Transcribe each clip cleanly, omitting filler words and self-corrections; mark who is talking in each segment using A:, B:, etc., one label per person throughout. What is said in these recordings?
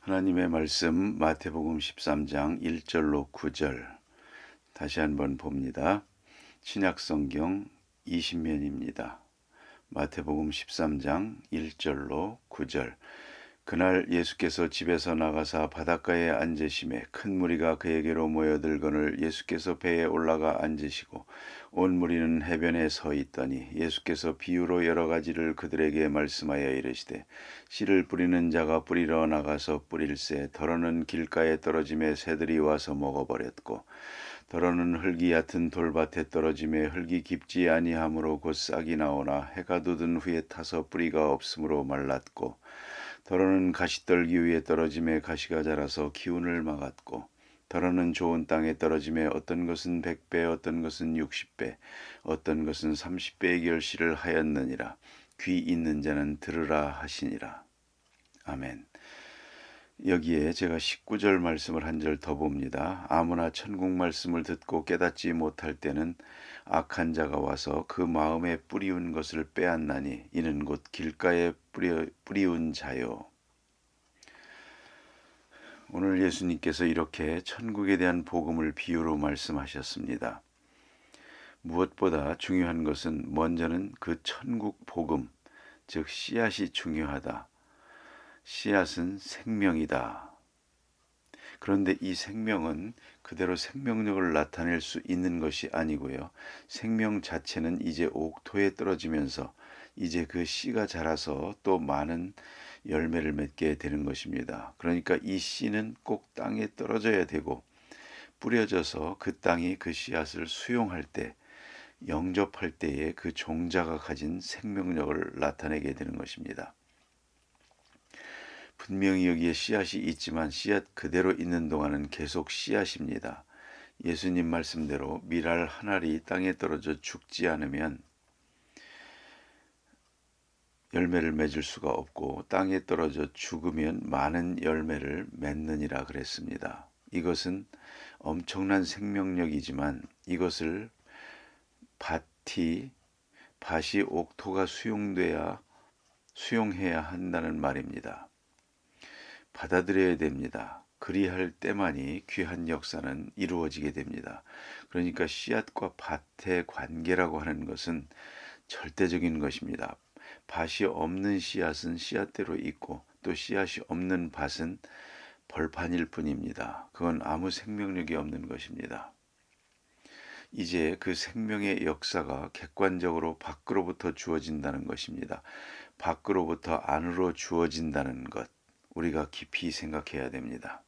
A: 하나님의 말씀 마태복음 13장 1절로 9절 다시 한번 봅니다. 신약성경 20면입니다. 마태복음 13장 1절로 9절. 그날 예수께서 집에서 나가사 바닷가에 앉으심에 큰 무리가 그에게로 모여들거늘 예수께서 배에 올라가 앉으시고 온 무리는 해변에 서 있더니 예수께서 비유로 여러 가지를 그들에게 말씀하여 이르시되 씨를 뿌리는 자가 뿌리러 나가서 뿌릴새 더러는 길가에 떨어짐에 새들이 와서 먹어버렸고 더러는 흙이 얕은 돌밭에 떨어짐에 흙이 깊지 아니하므로 곧 싹이 나오나 해가 돋은 후에 타서 뿌리가 없으므로 말랐고 더러는 가시떨기 위에 떨어짐에 가시가 자라서 기운을 막았고 더러는 좋은 땅에 떨어짐에 어떤 것은 100배 어떤 것은 60배 어떤 것은 30배의 결실을 하였느니라. 귀 있는 자는 들으라 하시니라. 아멘. 여기에 제가 19절 말씀을 한 절 더 봅니다. 아무나 천국 말씀을 듣고 깨닫지 못할 때는 악한 자가 와서 그 마음에 뿌리운 것을 빼앗나니 이는 곧 길가에 뿌리운 자요. 오늘 예수님께서 이렇게 천국에 대한 복음을 비유로 말씀하셨습니다. 무엇보다 중요한 것은 먼저는 그 천국 복음, 즉 씨앗이 중요하다. 씨앗은 생명이다. 그런데 이 생명은 그대로 생명력을 나타낼 수 있는 것이 아니고요. 생명 자체는 이제 옥토에 떨어지면서 이제 그 씨가 자라서 또 많은 열매를 맺게 되는 것입니다. 그러니까 이 씨는 꼭 땅에 떨어져야 되고 뿌려져서 그 땅이 그 씨앗을 수용할 때, 영접할 때에 그 종자가 가진 생명력을 나타내게 되는 것입니다. 분명히 여기에 씨앗이 있지만 씨앗 그대로 있는 동안은 계속 씨앗입니다. 예수님 말씀대로 밀알 한 알이 땅에 떨어져 죽지 않으면 열매를 맺을 수가 없고 땅에 떨어져 죽으면 많은 열매를 맺느니라 그랬습니다. 이것은 엄청난 생명력이지만 이것을 밭이 옥토가 수용해야 한다는 말입니다. 받아들여야 됩니다. 그리할 때만이 귀한 역사는 이루어지게 됩니다. 그러니까 씨앗과 밭의 관계라고 하는 것은 절대적인 것입니다. 밭이 없는 씨앗은 씨앗대로 있고 또 씨앗이 없는 밭은 벌판일 뿐입니다. 그건 아무 생명력이 없는 것입니다. 이제 그 생명의 역사가 객관적으로 밖으로부터 주어진다는 것입니다. 밖으로부터 안으로 주어진다는 것. 우리가 깊이 생각해야 됩니다.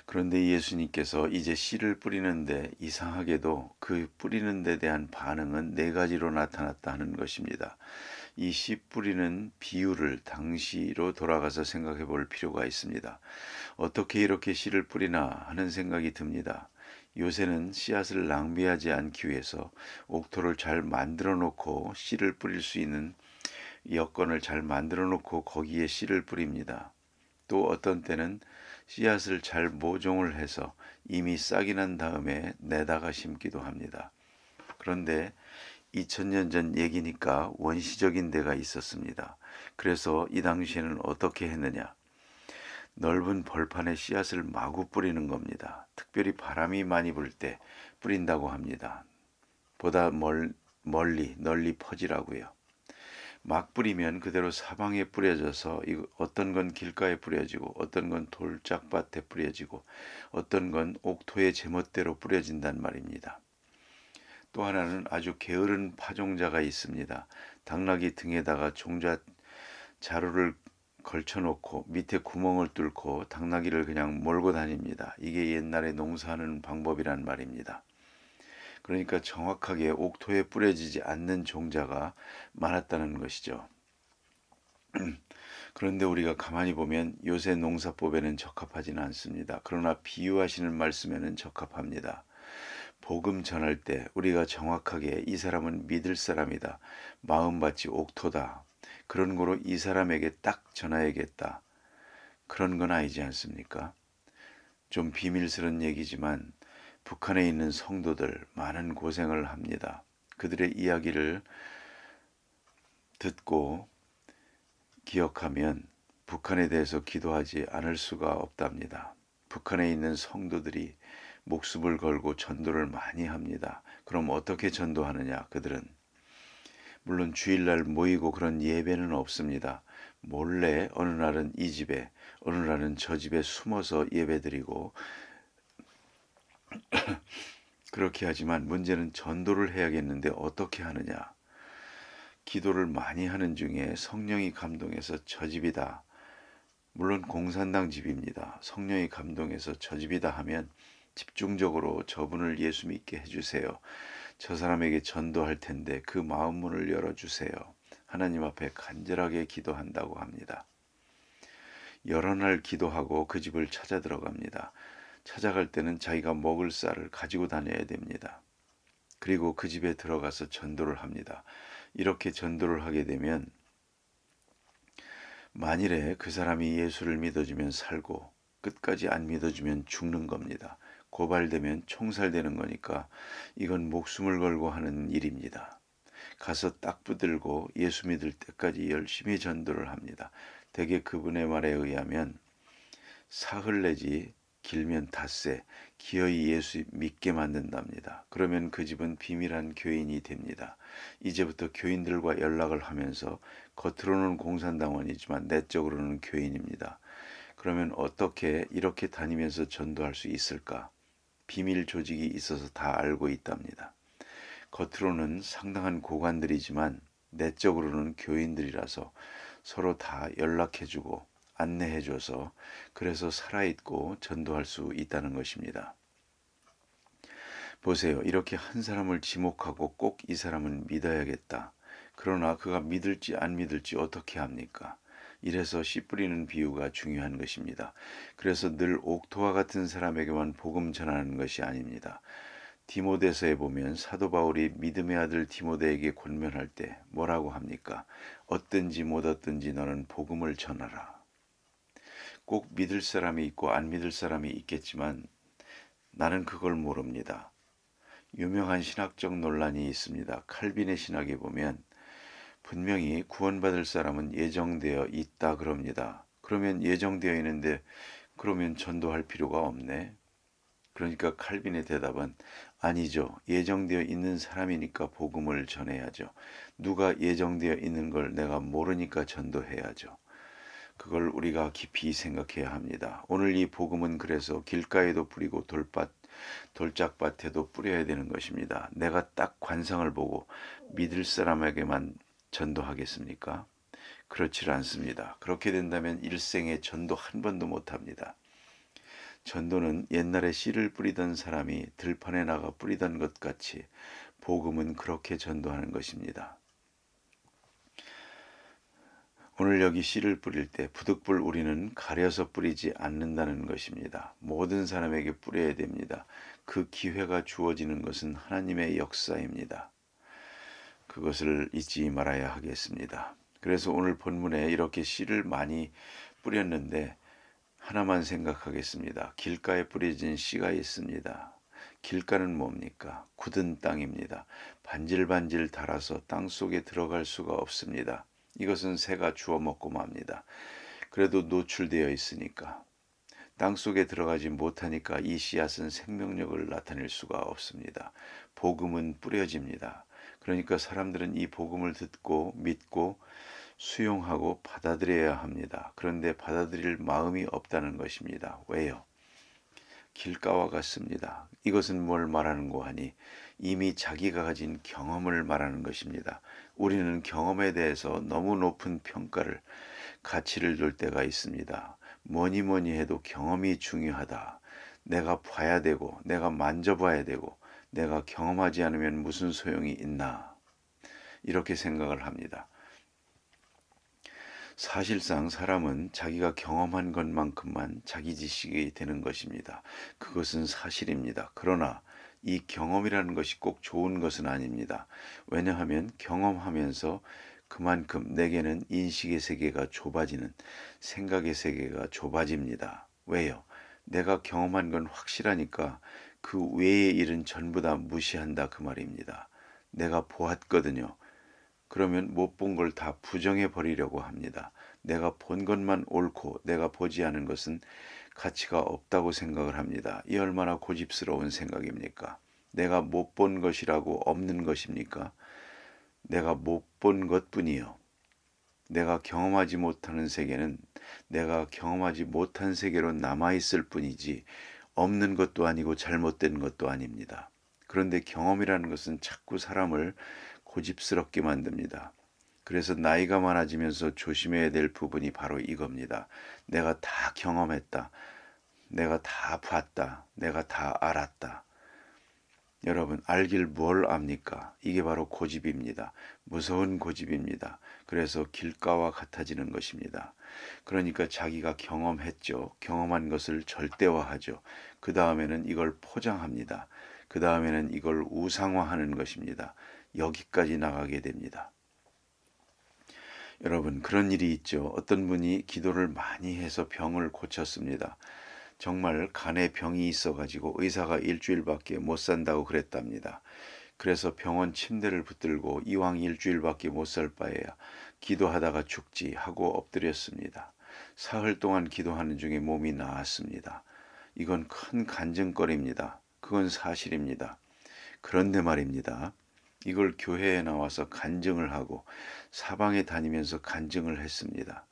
A: 그런데 예수님께서 이제 씨를 뿌리는데 이상하게도 그 뿌리는 데 대한 반응은 네 가지로 나타났다 하는 것입니다. 이 씨 뿌리는 비유를 당시로 돌아가서 생각해 볼 필요가 있습니다. 어떻게 이렇게 씨를 뿌리나 하는 생각이 듭니다. 요새는 씨앗을 낭비하지 않기 위해서 옥토를 잘 만들어 놓고 씨를 뿌릴 수 있는 여건을 잘 만들어 놓고 거기에 씨를 뿌립니다. 또 어떤 때는 씨앗을 잘 모종을 해서 이미 싹이 난 다음에 내다가 심기도 합니다. 그런데 2000년 전 얘기니까 원시적인 데가 있었습니다. 그래서 이 당시에는 어떻게 했느냐? 넓은 벌판에 씨앗을 마구 뿌리는 겁니다. 특별히 바람이 많이 불 때 뿌린다고 합니다. 보다 멀리 널리 퍼지라고요. 막 뿌리면 그대로 사방에 뿌려져서 어떤 건 길가에 뿌려지고 어떤 건 돌짝밭에 뿌려지고 어떤 건 옥토의 제멋대로 뿌려진단 말입니다. 또 하나는 아주 게으른 파종자가 있습니다. 당나귀 등에다가 종자 자루를 걸쳐놓고 밑에 구멍을 뚫고 당나귀를 그냥 몰고 다닙니다. 이게 옛날에 농사하는 방법이란 말입니다. 그러니까 정확하게 옥토에 뿌려지지 않는 종자가 많았다는 것이죠. 그런데 우리가 가만히 보면 요새 농사법에는 적합하지는 않습니다. 그러나 비유하시는 말씀에는 적합합니다. 복음 전할 때 우리가 정확하게 이 사람은 믿을 사람이다. 마음밭이 옥토다. 그런 거로 이 사람에게 딱 전해야겠다. 그런 건 아니지 않습니까? 좀 비밀스러운 얘기지만 북한에 있는 성도들 많은 고생을 합니다. 그들의 이야기를 듣고 기억하면 북한에 대해서 기도하지 않을 수가 없답니다. 북한에 있는 성도들이 목숨을 걸고 전도를 많이 합니다. 그럼 어떻게 전도하느냐? 그들은 물론 주일날 모이고 그런 예배는 없습니다. 몰래 어느 날은 이 집에 어느 날은 저 집에 숨어서 예배드리고 그렇게 하지만 문제는 전도를 해야겠는데 어떻게 하느냐? 기도를 많이 하는 중에 성령이 감동해서 저 집이다. 물론 공산당 집입니다. 성령이 감동해서 저 집이다 하면 집중적으로 저분을 예수 믿게 해주세요. 저 사람에게 전도할 텐데 그 마음 문을 열어주세요. 하나님 앞에 간절하게 기도한다고 합니다. 여러 날 기도하고 그 집을 찾아 들어갑니다. 찾아갈 때는 자기가 먹을 쌀을 가지고 다녀야 됩니다. 그리고 그 집에 들어가서 전도를 합니다. 이렇게 전도를 하게 되면 만일에 그 사람이 예수를 믿어주면 살고 끝까지 안 믿어주면 죽는 겁니다. 고발되면 총살되는 거니까 이건 목숨을 걸고 하는 일입니다. 가서 딱 붙들고 예수 믿을 때까지 열심히 전도를 합니다. 대개 그분의 말에 의하면 사흘 내지 길면 닷새 기어이 예수 믿게 만든답니다. 그러면 그 집은 비밀한 교인이 됩니다. 이제부터 교인들과 연락을 하면서 겉으로는 공산당원이지만 내적으로는 교인입니다. 그러면 어떻게 이렇게 다니면서 전도할 수 있을까? 비밀 조직이 있어서 다 알고 있답니다. 겉으로는 상당한 고관들이지만 내적으로는 교인들이라서 서로 다 연락해주고 안내해줘서 그래서 살아있고 전도할 수 있다는 것입니다. 보세요. 이렇게 한 사람을 지목하고 꼭 이 사람은 믿어야겠다. 그러나 그가 믿을지 안 믿을지 어떻게 합니까? 이래서 씨 뿌리는 비유가 중요한 것입니다. 그래서 늘 옥토와 같은 사람에게만 복음 전하는 것이 아닙니다. 디모데서에 보면 사도 바울이 믿음의 아들 디모데에게 권면할 때 뭐라고 합니까? 얻든지 못 얻든지 너는 복음을 전하라. 꼭 믿을 사람이 있고 안 믿을 사람이 있겠지만 나는 그걸 모릅니다. 유명한 신학적 논란이 있습니다. 칼빈의 신학에 보면 분명히 구원받을 사람은 예정되어 있다 그럽니다. 그러면 예정되어 있는데 그러면 전도할 필요가 없네. 그러니까 칼빈의 대답은 아니죠. 예정되어 있는 사람이니까 복음을 전해야죠. 누가 예정되어 있는 걸 내가 모르니까 전도해야죠. 그걸 우리가 깊이 생각해야 합니다. 오늘 이 복음은 그래서 길가에도 뿌리고 돌짝밭에도 뿌려야 되는 것입니다. 내가 딱 관상을 보고 믿을 사람에게만 전도하겠습니까? 그렇지 않습니다. 그렇게 된다면 일생에 전도 한 번도 못합니다. 전도는 옛날에 씨를 뿌리던 사람이 들판에 나가 뿌리던 것 같이 복음은 그렇게 전도하는 것입니다. 오늘 여기 씨를 뿌릴 때 부득불 우리는 가려서 뿌리지 않는다는 것입니다. 모든 사람에게 뿌려야 됩니다. 그 기회가 주어지는 것은 하나님의 역사입니다. 그것을 잊지 말아야 하겠습니다. 그래서 오늘 본문에 이렇게 씨를 많이 뿌렸는데 하나만 생각하겠습니다. 길가에 뿌려진 씨가 있습니다. 길가는 뭡니까? 굳은 땅입니다. 반질반질 닳아서 땅 속에 들어갈 수가 없습니다. 이것은 새가 주워 먹고 맙니다. 그래도 노출되어 있으니까 땅 속에 들어가지 못하니까 이 씨앗은 생명력을 나타낼 수가 없습니다. 복음은 뿌려집니다. 그러니까 사람들은 이 복음을 듣고 믿고 수용하고 받아들여야 합니다. 그런데 받아들일 마음이 없다는 것입니다. 왜요? 길가와 같습니다. 이것은 뭘 말하는 거 하니 이미 자기가 가진 경험을 말하는 것입니다. 우리는 경험에 대해서 너무 높은 평가를 가치를 둘 때가 있습니다. 뭐니 뭐니 해도 경험이 중요하다. 내가 봐야 되고 내가 만져봐야 되고 내가 경험하지 않으면 무슨 소용이 있나 이렇게 생각을 합니다. 사실상 사람은 자기가 경험한 것만큼만 자기 지식이 되는 것입니다. 그것은 사실입니다. 그러나 이 경험이라는 것이 꼭 좋은 것은 아닙니다. 왜냐하면 경험하면서 그만큼 내게는 인식의 세계가 좁아지는 생각의 세계가 좁아집니다. 왜요? 내가 경험한 건 확실하니까 그 외의 일은 전부 다 무시한다 그 말입니다. 내가 보았거든요. 그러면 못 본 걸 다 부정해 버리려고 합니다. 내가 본 것만 옳고 내가 보지 않은 것은 가치가 없다고 생각을 합니다. 이 얼마나 고집스러운 생각입니까? 내가 못 본 것이라고 없는 것입니까? 내가 못 본 것뿐이요. 내가 경험하지 못하는 세계는 내가 경험하지 못한 세계로 남아있을 뿐이지 없는 것도 아니고 잘못된 것도 아닙니다. 그런데 경험이라는 것은 자꾸 사람을 고집스럽게 만듭니다. 그래서 나이가 많아지면서 조심해야 될 부분이 바로 이겁니다. 내가 다 경험했다. 내가 다 봤다. 내가 다 알았다. 여러분, 알길 뭘 압니까? 이게 바로 고집입니다. 무서운 고집입니다. 그래서 길가와 같아지는 것입니다. 그러니까 자기가 경험했죠. 경험한 것을 절대화하죠. 그 다음에는 이걸 포장합니다. 그 다음에는 이걸 우상화하는 것입니다. 여기까지 나가게 됩니다. 여러분, 그런 일이 있죠. 어떤 분이 기도를 많이 해서 병을 고쳤습니다. 정말 간에 병이 있어가지고 의사가 일주일밖에 못 산다고 그랬답니다. 그래서 병원 침대를 붙들고 이왕 일주일밖에 못 살 바에야 기도하다가 죽지 하고 엎드렸습니다. 사흘 동안 기도하는 중에 몸이 나았습니다. 이건 큰 간증거리입니다. 그건 사실입니다. 그런데 말입니다. 이걸 교회에 나와서 간증을 하고 사방에 다니면서 간증을 했습니다.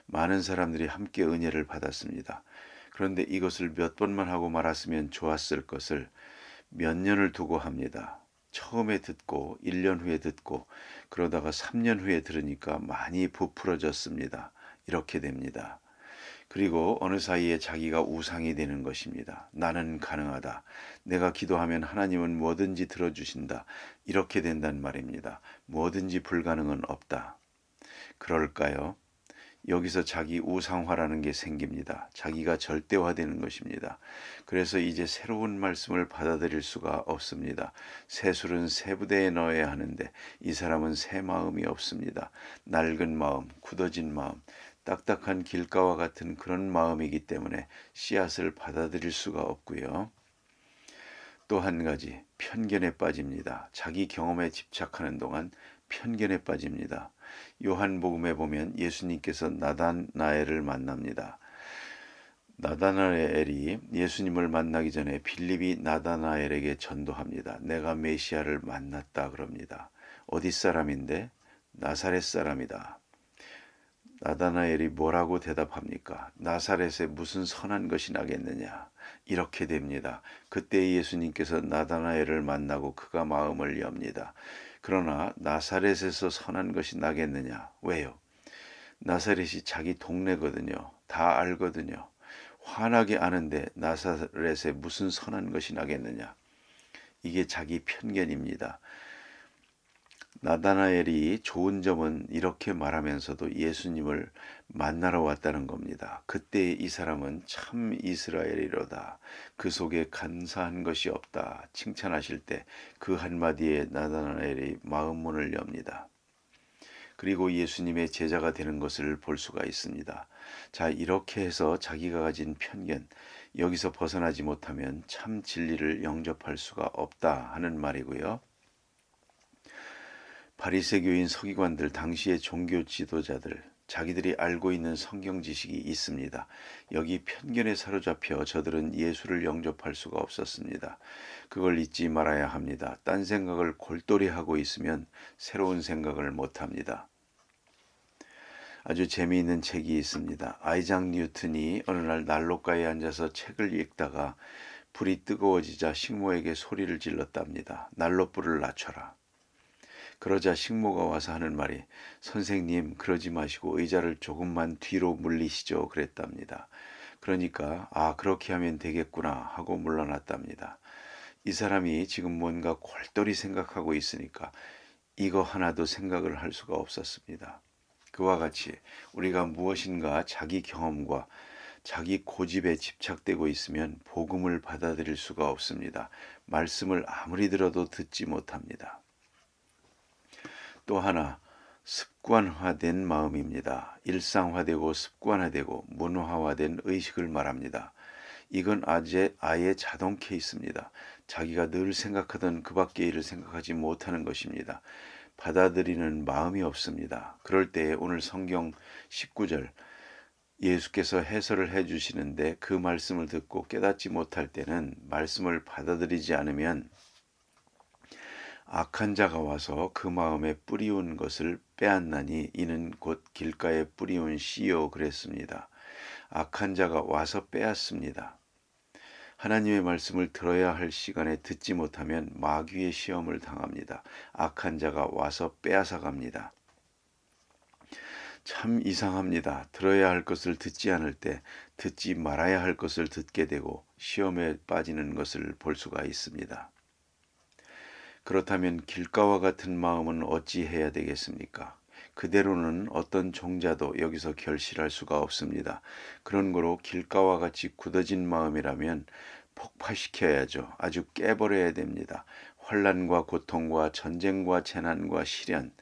A: 많은 사람들이 함께 은혜를 받았습니다. 그런데 이것을 몇 번만 하고 말았으면 좋았을 것을 몇 년을 두고 합니다. 처음에 듣고 1년 후에 듣고 그러다가 3년 후에 들으니까 많이 부풀어졌습니다. 이렇게 됩니다. 그리고 어느 사이에 자기가 우상이 되는 것입니다. 나는 가능하다. 내가 기도하면 하나님은 뭐든지 들어주신다. 이렇게 된단 말입니다. 뭐든지 불가능은 없다. 그럴까요? 여기서 자기 우상화라는 게 생깁니다. 자기가 절대화되는 것입니다. 그래서 이제 새로운 말씀을 받아들일 수가 없습니다. 새 술은 새 부대에 넣어야 하는데 이 사람은 새 마음이 없습니다. 낡은 마음, 굳어진 마음, 딱딱한 길가와 같은 그런 마음이기 때문에 씨앗을 받아들일 수가 없고요. 또 한 가지, 편견에 빠집니다. 자기 경험에 집착하는 동안 편견에 빠집니다. 요한복음에 보면 예수님께서 나다나엘을 만납니다. 나다나엘이 예수님을 만나기 전에 빌립이 나다나엘에게 전도합니다. 내가 메시아를 만났다 그럽니다. 어디 사람인데? 나사렛 사람이다. 나다나엘이 뭐라고 대답합니까? 나사렛에 무슨 선한 것이 나겠느냐? 이렇게 됩니다. 그때 예수님께서 나다나엘을 만나고 그가 마음을 엽니다. 그러나 나사렛에서 선한 것이 나겠느냐? 왜요? 나사렛이 자기 동네거든요. 다 알거든요. 환하게 아는데 나사렛에 무슨 선한 것이 나겠느냐? 이게 자기 편견입니다. 나다나엘이 좋은 점은 이렇게 말하면서도 예수님을 만나러 왔다는 겁니다. 그때 이 사람은 참 이스라엘이로다. 그 속에 간사한 것이 없다. 칭찬하실 때 그 한마디에 나다나엘이 마음 문을 엽니다. 그리고 예수님의 제자가 되는 것을 볼 수가 있습니다. 자, 이렇게 해서 자기가 가진 편견, 여기서 벗어나지 못하면 참 진리를 영접할 수가 없다 하는 말이고요. 바리새교인 서기관들, 당시의 종교 지도자들, 자기들이 알고 있는 성경 지식이 있습니다. 여기 편견에 사로잡혀 저들은 예수를 영접할 수가 없었습니다. 그걸 잊지 말아야 합니다. 딴 생각을 골똘히 하고 있으면 새로운 생각을 못합니다. 아주 재미있는 책이 있습니다. 아이작 뉴턴이 어느 날 난로가에 앉아서 책을 읽다가 불이 뜨거워지자 식모에게 소리를 질렀답니다. 난로불을 낮춰라. 그러자 식모가 와서 하는 말이 선생님 그러지 마시고 의자를 조금만 뒤로 물리시죠 그랬답니다. 그러니까 그렇게 하면 되겠구나 하고 물러났답니다. 이 사람이 지금 뭔가 골똘히 생각하고 있으니까 이거 하나도 생각을 할 수가 없었습니다. 그와 같이 우리가 무엇인가 자기 경험과 자기 고집에 집착되고 있으면 복음을 받아들일 수가 없습니다. 말씀을 아무리 들어도 듣지 못합니다. 또 하나, 습관화된 마음입니다. 일상화되고 습관화되고 문화화된 의식을 말합니다. 이건 아예 자동 케이스입니다. 자기가 늘 생각하던 그 밖의 일을 생각하지 못하는 것입니다. 받아들이는 마음이 없습니다. 그럴 때 오늘 성경 19절 예수께서 해설을 해주시는데 그 말씀을 듣고 깨닫지 못할 때는 말씀을 받아들이지 않으면 악한 자가 와서 그 마음에 뿌리운 것을 빼앗나니 이는 곧 길가에 뿌리운 씨요 그랬습니다. 악한 자가 와서 빼앗습니다. 하나님의 말씀을 들어야 할 시간에 듣지 못하면 마귀의 시험을 당합니다. 악한 자가 와서 빼앗아 갑니다. 참 이상합니다. 들어야 할 것을 듣지 않을 때 듣지 말아야 할 것을 듣게 되고 시험에 빠지는 것을 볼 수가 있습니다. 그렇다면 길가와 같은 마음은 어찌 해야 되겠습니까? 그대로는 어떤 종자도 여기서 결실할 수가 없습니다. 그런 거로 길가와 같이 굳어진 마음이라면 폭파시켜야죠. 아주 깨버려야 됩니다. 환난과 고통과 전쟁과 재난과 시련,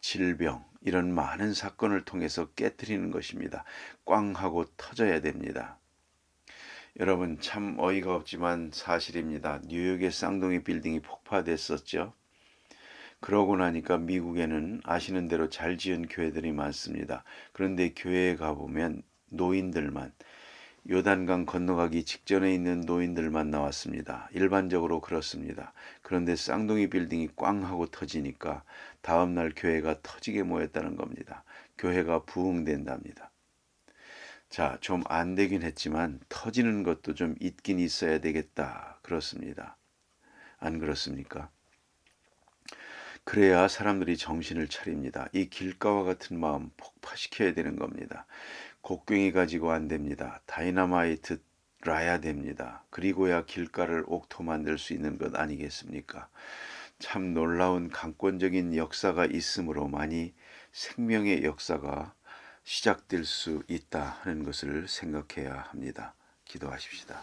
A: 질병 이런 많은 사건을 통해서 깨트리는 것입니다. 꽝 하고 터져야 됩니다. 여러분 참 어이가 없지만 사실입니다. 뉴욕의 쌍둥이 빌딩이 폭파됐었죠. 그러고 나니까 미국에는 아시는 대로 잘 지은 교회들이 많습니다. 그런데 교회에 가보면 노인들만, 요단강 건너가기 직전에 있는 노인들만 나왔습니다. 일반적으로 그렇습니다. 그런데 쌍둥이 빌딩이 꽝 하고 터지니까 다음날 교회가 터지게 모였다는 겁니다. 교회가 부흥된답니다. 자, 좀 안 되긴 했지만 터지는 것도 좀 있긴 있어야 되겠다. 그렇습니다. 안 그렇습니까? 그래야 사람들이 정신을 차립니다. 이 길가와 같은 마음 폭파시켜야 되는 겁니다. 곡괭이 가지고 안 됩니다. 다이너마이트 놔야 됩니다. 그리고야 길가를 옥토 만들 수 있는 것 아니겠습니까? 참 놀라운 강권적인 역사가 있으므로만이 생명의 역사가 시작될 수 있다 하는 것을 생각해야 합니다. 기도하십시다.